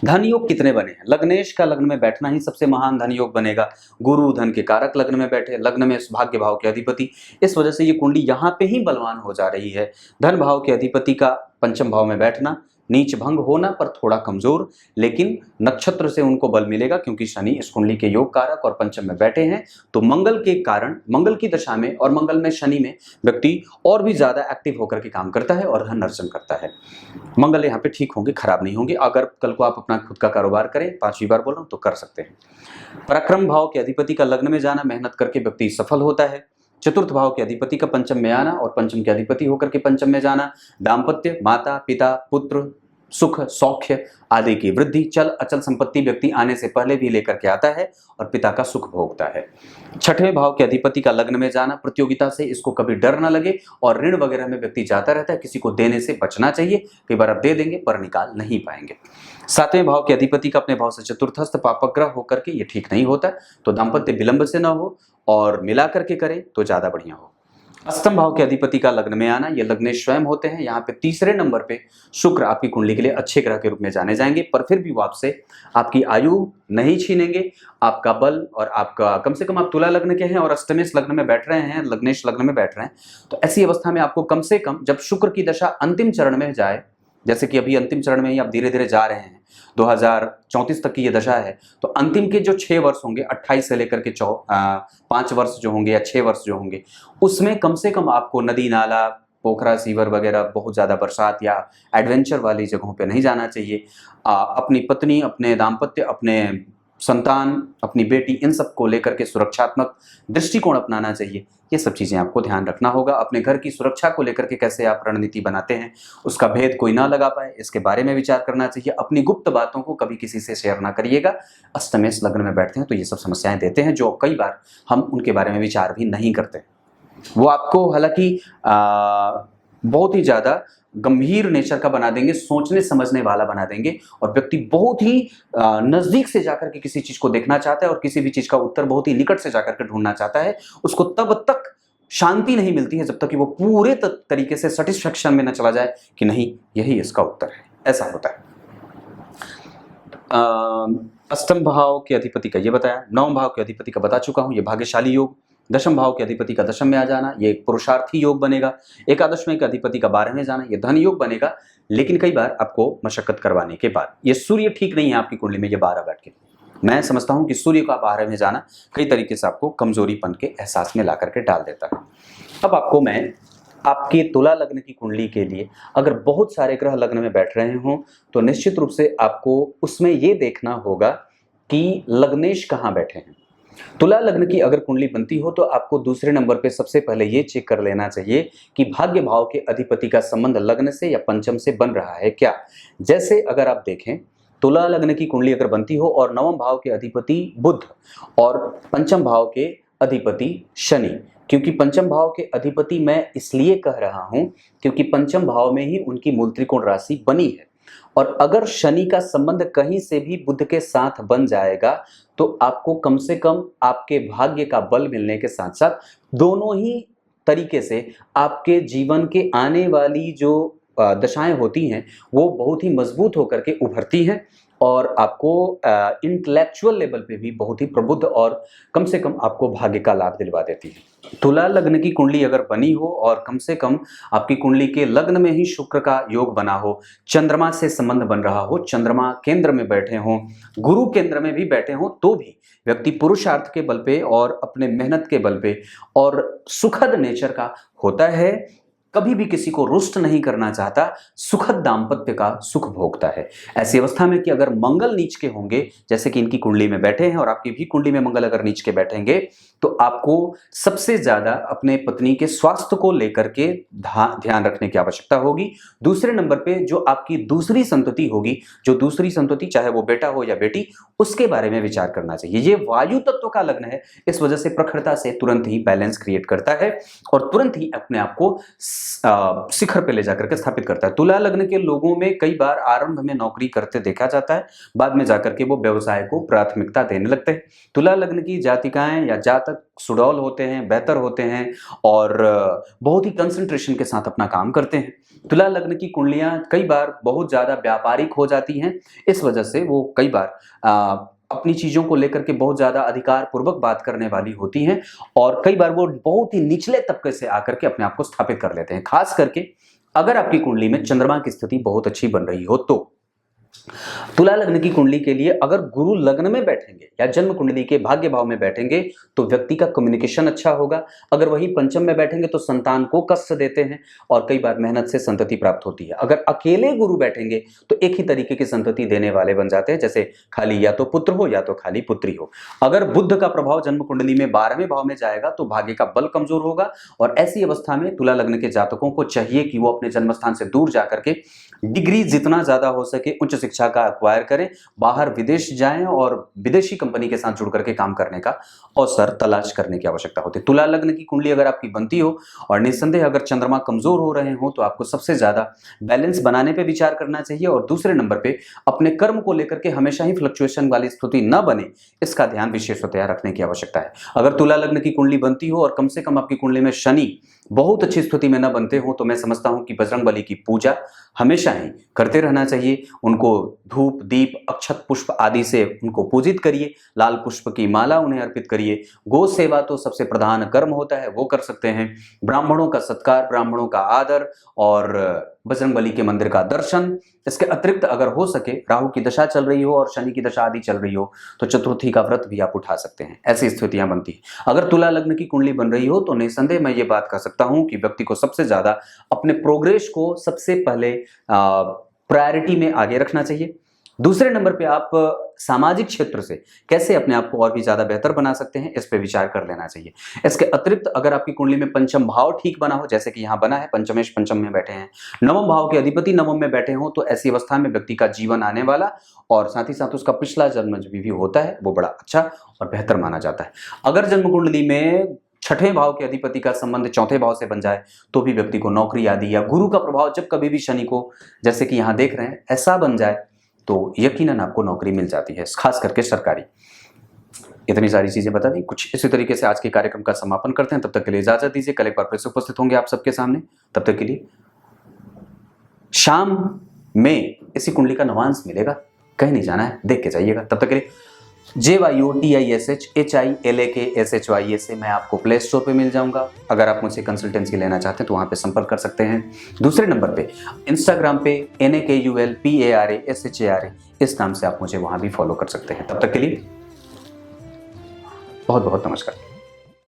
धन योग कितने बने हैं? लग्नेश का लग्न में बैठना ही सबसे महान धन योग बनेगा। गुरु धन के कारक लग्न में बैठे, लग्न में भाग्य भाव के अधिपति, इस वजह से ये कुंडली यहाँ पे ही बलवान हो जा रही है। धन भाव के अधिपति का पंचम भाव में बैठना, नीच भंग होना पर थोड़ा कमजोर, लेकिन नक्षत्र से उनको बल मिलेगा क्योंकि शनि इस कुंडली के योग कारक और पंचम में बैठे हैं। तो मंगल के कारण, मंगल की दशा में और मंगल में शनि में व्यक्ति और भी ज्यादा एक्टिव होकर के काम करता है और धन अर्जन करता है। मंगल यहाँ पे ठीक होंगे, खराब नहीं होंगे। अगर कल को आप अपना खुद का कारोबार करें, 5वीं बार बोल रहा हूं, तो कर सकते हैं। पराक्रम भाव के अधिपति का लग्न में जाना, मेहनत करके व्यक्ति सफल होता है। चतुर्थ भाव के अधिपति का पंचम में आना और पंचम के अधिपति होकर के पंचम में जाना, दाम्पत्य, माता पिता पुत्र सुख, सौख्य आदि की वृद्धि, चल अचल संपत्ति व्यक्ति आने से पहले भी लेकर के आता है और पिता का सुख भोगता है। छठवें भाव के अधिपति का लग्न में जाना, प्रतियोगिता से इसको कभी डर ना लगे और ऋण वगैरह में व्यक्ति जाता रहता है, किसी को देने से बचना चाहिए, कई बार आप दे देंगे पर निकाल नहीं पाएंगे। सातवें भाव के अधिपति का अपने भाव से चतुर्थस्थ पापग्रह होकर के ये ठीक नहीं होता, तो दाम्पत्य विलंब से ना हो और मिला करके करें तो ज्यादा बढ़िया हो। अष्टम भाव के अधिपति का लग्न में आना, ये लग्नेश स्वयं होते हैं। यहाँ पे तीसरे नंबर पे शुक्र आपकी कुंडली के लिए अच्छे ग्रह के रूप में जाने जाएंगे, पर फिर भी वो आपसे आपकी आयु नहीं छीनेंगे, आपका बल और आपका, कम से कम आप तुला लग्न के हैं और अष्टमेश लग्न में बैठ रहे हैं, लग्नेश लग्न में बैठ रहे हैं, तो ऐसी अवस्था में आपको कम से कम जब शुक्र की दशा अंतिम चरण में जाए, जैसे कि अभी अंतिम चरण में ही आप धीरे धीरे जा रहे हैं, 2034 तक की ये दशा है, तो अंतिम के जो 6 वर्ष होंगे, 28 से लेकर के 5 वर्ष जो होंगे या 6 वर्ष जो होंगे, उसमें कम से कम आपको नदी नाला, पोखरा, सीवर वगैरह, बहुत ज़्यादा बरसात या एडवेंचर वाली जगहों पे नहीं जाना चाहिए। अपनी पत्नी, अपने दाम्पत्य, अपने संतान, अपनी बेटी, इन सब को लेकर के सुरक्षात्मक दृष्टिकोण अपनाना चाहिए। ये सब चीज़ें आपको ध्यान रखना होगा। अपने घर की सुरक्षा को लेकर के कैसे आप रणनीति बनाते हैं, उसका भेद कोई ना लगा पाए, इसके बारे में विचार करना चाहिए। अपनी गुप्त बातों को कभी किसी से शेयर ना करिएगा। अष्टमेश लग्न में बैठते हैं तो ये सब समस्याएं देते हैं, जो कई बार हम उनके बारे में विचार भी नहीं करते। वो आपको हालांकि बहुत ही ज़्यादा गंभीर नेचर का बना देंगे, सोचने समझने वाला बना देंगे, और व्यक्ति बहुत ही नज़दीक से जाकर के किसी चीज़ को देखना चाहता है और किसी भी चीज़ का उत्तर बहुत ही निकट से जाकर के ढूंढना चाहता है। उसको तब तक शांति नहीं मिलती है जब तक कि वो पूरे तरीके से सेटिस्फेक्शन में न चला जाए कि नहीं यही इसका उत्तर है। ऐसा होता है। अष्टम भाव के अधिपति का ये बताया, नवम भाव के अधिपति का बता चुका हूँ, ये भाग्यशाली योग। दशम भाव के अधिपति का दशम में आ जाना, ये एक पुरुषार्थी योग बनेगा। एकादशवें के अधिपति का 12वें जाना, ये धन योग बनेगा, लेकिन कई बार आपको मशक्कत करवाने के बाद। ये सूर्य ठीक नहीं है आपकी कुंडली में, ये 12 बैठ के, मैं समझता हूं कि सूर्य का 12 में जाना कई तरीके से आपको कमजोरीपन के एहसास में ला करके डाल देता है। अब आपको मैं आपके तुला लग्न की कुंडली के लिए अगर बहुत सारे ग्रह लग्न में बैठ रहे हों तो निश्चित रूप से आपको उसमें ये देखना होगा कि लग्नेश कहाँ बैठे हैं। तुला लग्न की अगर कुंडली बनती हो तो आपको दूसरे नंबर पे सबसे पहले ये चेक कर लेना चाहिए कि भाग्य भाव के अधिपति का संबंध लग्न से या पंचम से बन रहा है क्या। जैसे अगर आप देखें, तुला लग्न की कुंडली अगर बनती हो और नवम भाव के अधिपति बुध और पंचम भाव के अधिपति शनि, क्योंकि पंचम भाव के अधिपति मैं इसलिए कह रहा हूं क्योंकि पंचम भाव में ही उनकी मूल त्रिकोण राशि बनी है, और अगर शनि का संबंध कहीं से भी बुध के साथ बन जाएगा तो आपको कम से कम आपके भाग्य का बल मिलने के साथ साथ दोनों ही तरीके से आपके जीवन के आने वाली जो दशाएं होती हैं वो बहुत ही मजबूत होकर के उभरती हैं और आपको इंटेलेक्चुअल लेवल पे भी बहुत ही प्रबुद्ध और कम से कम आपको भाग्य का लाभ दिलवा देती है। तुला लग्न की कुंडली अगर बनी हो और कम से कम आपकी कुंडली के लग्न में ही शुक्र का योग बना हो, चंद्रमा से संबंध बन रहा हो, चंद्रमा केंद्र में बैठे हों, गुरु केंद्र में भी बैठे हों, तो भी व्यक्ति पुरुषार्थ के बल पे और अपने मेहनत के बल पे और सुखद नेचर का होता है, कभी भी किसी को रुष्ट नहीं करना चाहता, सुखद दाम्पत्य का सुख भोगता है। ऐसी अवस्था में कि अगर मंगल नीच के होंगे, जैसे कि इनकी कुंडली में बैठे हैं और आपकी भी कुंडली में मंगल अगर नीच के बैठेंगे, तो आपको सबसे ज्यादा अपने पत्नी के स्वास्थ्य को लेकर के ध्यान रखने की आवश्यकता होगी। दूसरे नंबर पे जो आपकी दूसरी संतति होगी, जो दूसरी संतति चाहे वो बेटा हो या बेटी, उसके बारे में विचार करना चाहिए। ये वायु तत्व का लग्न है, इस वजह से प्रखरता से तुरंत ही बैलेंस क्रिएट करता है और तुरंत ही अपने आप को शिखर पे ले जाकर के स्थापित करता है। तुला लग्न के लोगों में कई बार आरंभ में नौकरी करते देखा जाता है, बाद में जाकर के वो व्यवसाय को प्राथमिकता देने लगते हैं। तुला लग्न की जातिकाएं या जातक सुडौल होते हैं, बेहतर होते हैं और बहुत ही कंसंट्रेशन के साथ अपना काम करते हैं। तुला लग्न की कुंडलियां कई बार बहुत ज्यादा व्यापारिक हो जाती हैं, इस वजह से वो कई बार अपनी चीजों को लेकर के बहुत ज्यादा अधिकार पूर्वक बात करने वाली होती हैं और कई बार वो बहुत ही निचले तबके से आकर के अपने आप को स्थापित कर लेते हैं। खास करके अगर आपकी कुंडली में चंद्रमा की स्थिति बहुत अच्छी बन रही हो तो तुला लग्न की कुंडली के लिए अगर गुरु लग्न में बैठेंगे या जन्म कुंडली के भाग्य भाव में बैठेंगे तो व्यक्ति का कम्युनिकेशन अच्छा होगा। अगर वही पंचम में बैठेंगे तो संतान को कष्ट देते हैं और कई बार मेहनत से संतति प्राप्त होती है। अगर अकेले गुरु बैठेंगे तो एक ही तरीके की संतति देने वाले बन जाते हैं, जैसे खाली या तो पुत्र हो या तो खाली पुत्री हो। अगर बुध का प्रभाव जन्म कुंडली में 12वें भाव में जाएगा तो भाग्य का बल कमजोर होगा और ऐसी अवस्था में तुला लग्न के जातकों को चाहिए कि वो अपने जन्म स्थान से दूर जाकर के डिग्री जितना ज्यादा हो सके उच्च शिक्षा का अक्वायर करें, बाहर विदेश जाएं और विदेशी कंपनी के साथ जुड़ करके काम करने का अवसर तलाश करने की आवश्यकता होती है। तुला लग्न की कुंडली अगर आपकी बनती हो और निस्संदेह अगर चंद्रमा कमजोर हो रहे हो तो आपको सबसे ज्यादा बैलेंस बनाने पे विचार करना चाहिए और दूसरे नंबर पे अपने कर्म को लेकर के हमेशा ही फ्लक्चुएशन वाली स्थिति न बने, इसका ध्यान विशेषतया रखने की आवश्यकता है। अगर तुला लग्न की कुंडली बनती हो और कम से कम आपकी कुंडली में शनि बहुत अच्छी स्थिति में न बनते हो तो मैं समझता हूं कि बजरंग बली की पूजा हमेशा ही करते रहना चाहिए। उनको धूप दीप अक्षत पुष्प आदि से उनको पूजित करिए, लाल पुष्प की माला उन्हें अर्पित करिए। गो सेवा तो सबसे प्रधान कर्म होता है, वो कर सकते हैं। ब्राह्मणों का सत्कार, ब्राह्मणों का आदर और बजरंग बली के मंदिर का दर्शन। इसके अतिरिक्त अगर हो सके राहु की दशा चल रही हो और शनि की दशा आदि चल रही हो तो चतुर्थी का व्रत भी आप उठा सकते हैं। ऐसी स्थितियां बनती है। अगर तुला लग्न की कुंडली बन रही हो तो निसंदेह मैं ये बात कह सकता हूं कि व्यक्ति को सबसे ज्यादा अपने प्रोग्रेस को सबसे पहले प्रायोरिटी में आगे रखना चाहिए। दूसरे नंबर पे आप सामाजिक क्षेत्र से कैसे अपने आप को और भी ज्यादा बेहतर बना सकते हैं, इस पे विचार कर लेना चाहिए। इसके अतिरिक्त अगर आपकी कुंडली में पंचम भाव ठीक बना हो, जैसे कि यहाँ बना है, पंचमेश पंचम में बैठे हैं, नवम भाव के अधिपति नवम में बैठे हो, तो ऐसी अवस्था में व्यक्ति का जीवन आने वाला और साथ ही साथ उसका पिछला जन्म भी होता है वो बड़ा अच्छा और बेहतर माना जाता है। अगर जन्म कुंडली में छठवें भाव के अधिपति का संबंध चौथे भाव से बन जाए तो भी व्यक्ति को नौकरी आदि या गुरु का प्रभाव जब कभी भी शनि को, जैसे कि यहाँ देख रहे हैं, ऐसा बन जाए तो यकीनन आपको नौकरी मिल जाती है, खास करके सरकारी। इतनी सारी चीजें बता दी। कुछ इसी तरीके से आज के कार्यक्रम का समापन करते हैं। तब तक के लिए इजाजत दीजिए। कल एक बार फिर से उपस्थित होंगे आप सबके सामने। तब तक के लिए शाम में इसी कुंडली का नवांश मिलेगा, कहीं नहीं जाना है, देख के जाइएगा। तब तक के लिए JYOTISHHILAKSHY से मैं आपको प्ले स्टोर पे मिल जाऊंगा। अगर आप मुझसे कंसल्टेंसी लेना चाहते हैं तो वहां पे संपर्क कर सकते हैं। दूसरे नंबर पे इंस्टाग्राम पे NAKULPARASHARA इस नाम से आप मुझे वहां भी फॉलो कर सकते हैं। तब तक के लिए बहुत बहुत नमस्कार।